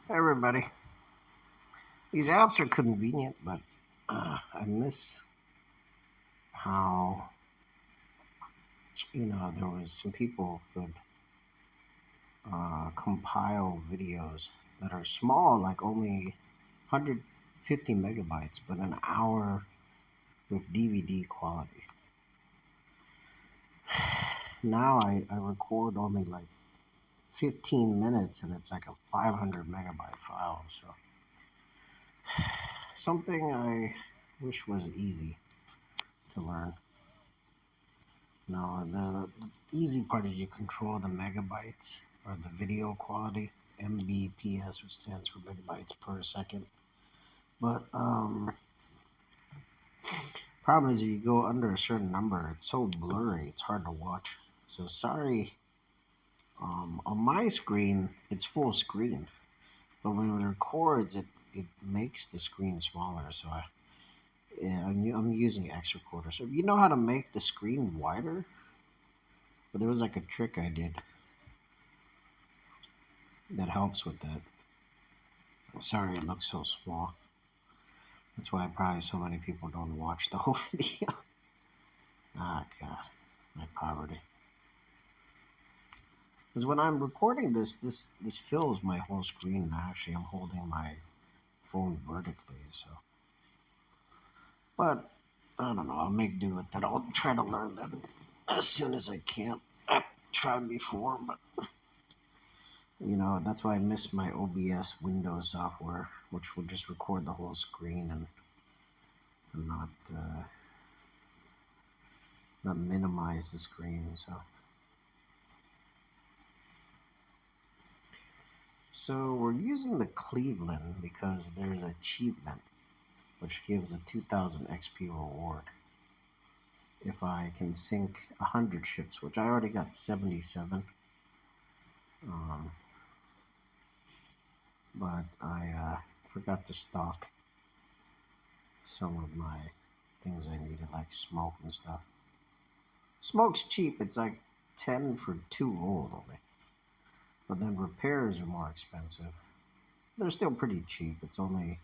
Hey everybody. These apps are convenient, but I miss how there was some people could compile videos that are small, like only 150 megabytes, but an hour with DVD quality. Now I record only like 15 minutes, and it's like a 500 megabyte file. So something I wish was easy to learn. No, the easy part is you control the megabytes or the video quality. Mbps, which stands for megabytes per second. But problem is if you go under a certain number, it's so blurry, it's hard to watch. So sorry. On my screen, it's full screen, but when it records, it makes the screen smaller. So I'm using X recorder. So you know how to make the screen wider, but there was like a trick I did that helps with that. Sorry, it looks so small. That's why probably so many people don't watch the whole video. Ah, God, my poverty. Because when I'm recording this fills my whole screen. And actually, I'm holding my phone vertically, so. But I don't know. I'll make do with that. I'll try to learn that as soon as I can. I've tried before, but that's why I miss my OBS Windows software, which will just record the whole screen and not minimize the screen. So we're using the Cleveland because there's an achievement which gives a 2000 XP reward if I can sink 100 ships, which I already got 77. Um, but I forgot to stock some of my things I needed, like smoke and stuff. Smoke's cheap, it's like 10 for 2 gold only. But then repairs are more expensive. They're still pretty cheap. It's only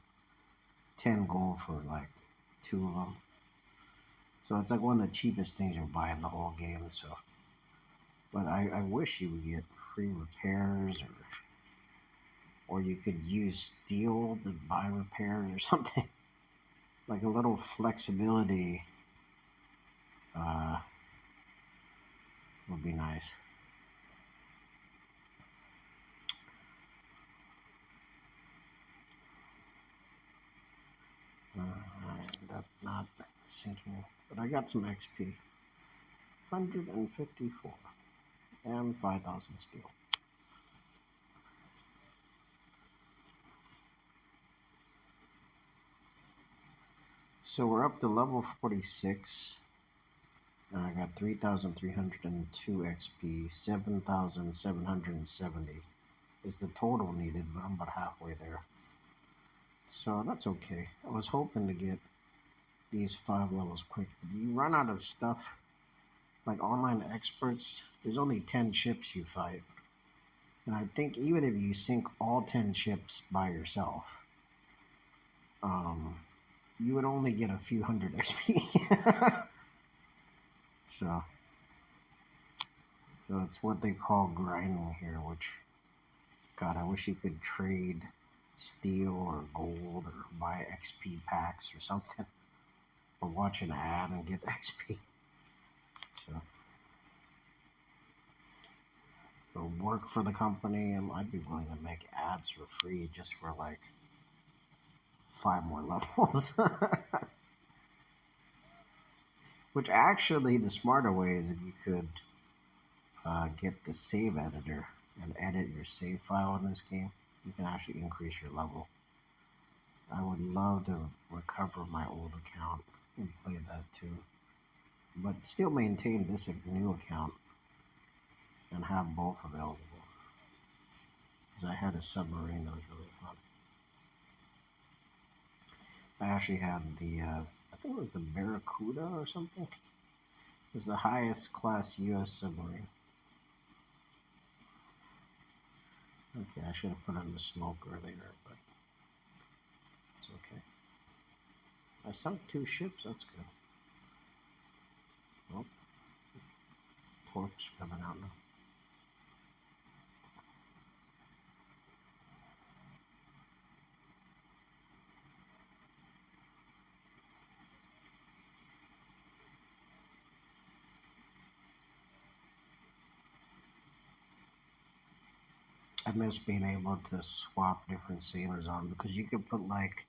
10 gold for like 2 of them. So it's like one of the cheapest things you buy in the whole game. So, but I wish you would get free repairs, or you could use steel to buy repairs or something. Like a little flexibility uh, would be nice. I end up not sinking, but I got some XP. 154 and 5,000 steel. So we're up to level 46. I got 3,302 XP, 7,770 is the total needed, but I'm about halfway there. So that's okay. I was hoping to get these 5 levels quick, but you run out of stuff. Like online experts, there's only 10 ships you fight. And I think even if you sink all 10 ships by yourself, um, you would only get a few hundred XP. so, so it's what they call grinding here, which, God, I wish you could trade steel or gold or buy XP packs or something, or watch an ad and get XP. So, or work for the company, and I'd be willing to make ads for free just for like 5 more levels. Which actually, the smarter way is if you could get the save editor and edit your save file in this game, you can actually increase your level. I would love to recover my old account and play that too, but still maintain this new account and have both available. Because I had a submarine that was really fun. I actually had I think it was the Barracuda or something. It was the highest class U.S. submarine. Okay, I should have put on the smoke earlier, but it's okay. I sunk 2 ships, that's good. Well, torch coming out now. I miss being able to swap different sailors on because you could put like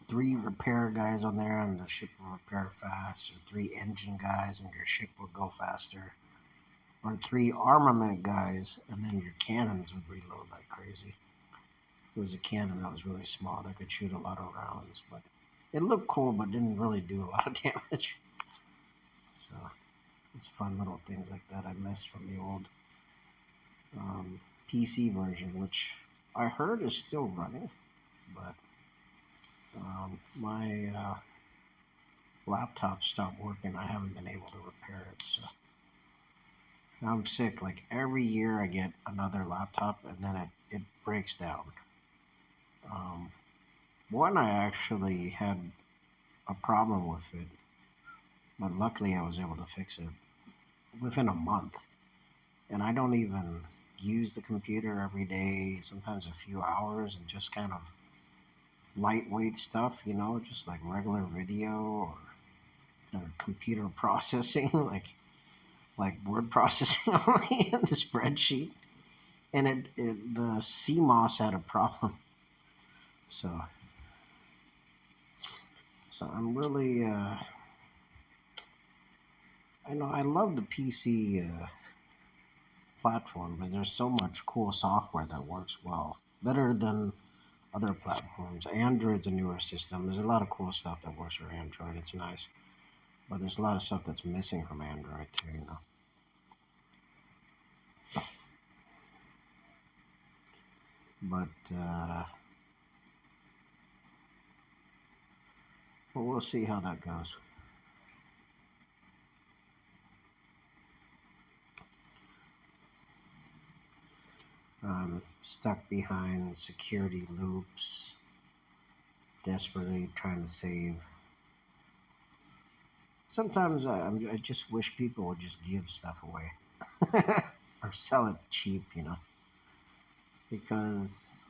3 repair guys on there and the ship will repair fast, or 3 engine guys and your ship will go faster, or 3 armament guys and then your cannons would reload like crazy. It was a cannon that was really small that could shoot a lot of rounds, but it looked cool but didn't really do a lot of damage. So it's fun little things like that I miss from the old PC version, which I heard is still running, but my laptop stopped working. I haven't been able to repair it, so now I'm sick. Like every year, I get another laptop, and then it breaks down. Um, One I actually had a problem with it, but luckily I was able to fix it within a month. And I don't even use the computer every day. Sometimes a few hours, and just kind of lightweight stuff, just like regular video or computer processing, like word processing only in the spreadsheet. And the CMOS had a problem, so I'm really I know I love the PC platform, but there's so much cool software that works well, better than other platforms. Android's a newer system. There's a lot of cool stuff that works for Android. It's nice, but there's a lot of stuff that's missing from Android too. But well, we'll see how that goes. Stuck behind security loops, desperately trying to save. Sometimes I just wish people would just give stuff away or sell it cheap, because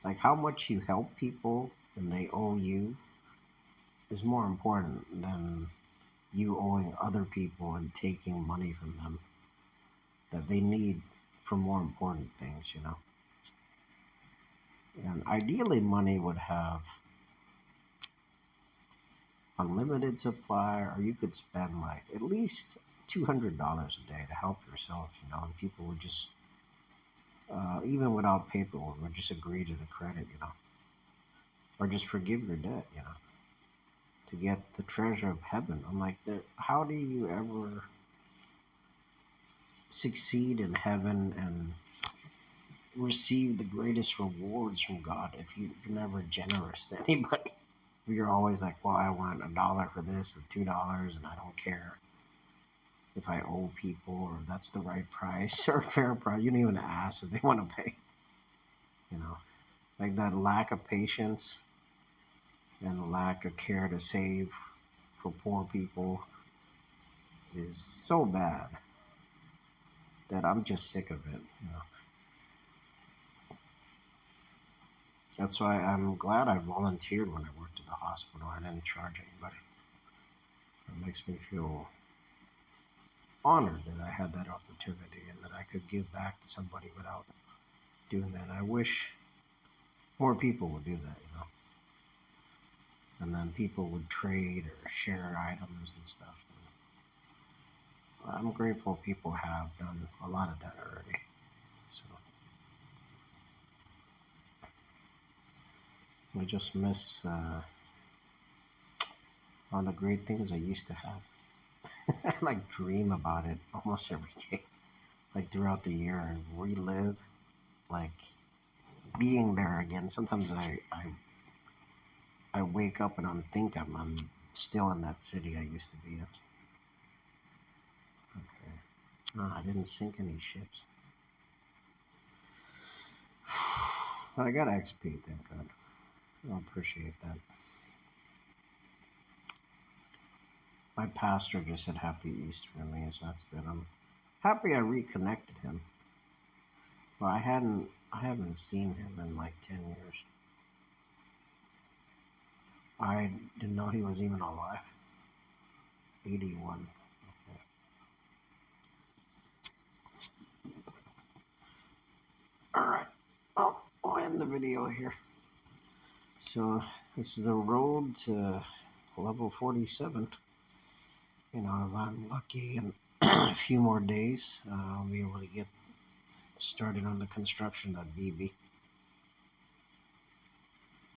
like how much you help people and they owe you is more important than you owing other people and taking money from them that they need for more important things. And ideally, money would have unlimited supply, or you could spend like at least $200 a day to help yourself, and people would just, even without paperwork, would just agree to the credit, or just forgive your debt, to get the treasure of heaven. I'm like, how do you ever succeed in heaven and receive the greatest rewards from God if you're never generous to anybody? You're always like, well, I want $1 for this and $2, and I don't care if I owe people or that's the right price or fair price. You don't even ask if they want to pay. You know, like that lack of patience and the lack of care to save for poor people is so bad that I'm just sick of it. That's why I'm glad I volunteered when I worked at the hospital. I didn't charge anybody. It makes me feel honored that I had that opportunity and that I could give back to somebody without doing that. I wish more people would do that. And then people would trade or share items and stuff. I'm grateful people have done a lot of that already. So I just miss all the great things I used to have. I like dream about it almost every day, like throughout the year, and relive like being there again. Sometimes I wake up and I'm still in that city I used to be in. Okay. No, I didn't sink any ships. I got XP, thank God. I appreciate that. My pastor just said Happy Easter to me, so that's good. I'm happy I reconnected him. Well, I haven't seen him in like 10 years. I didn't know he was even alive. 81. Okay. All right. Oh, I'll end the video here. So this is the road to level 47. You know, if I'm lucky in a few more days, I'll be able to get started on the construction of that BB.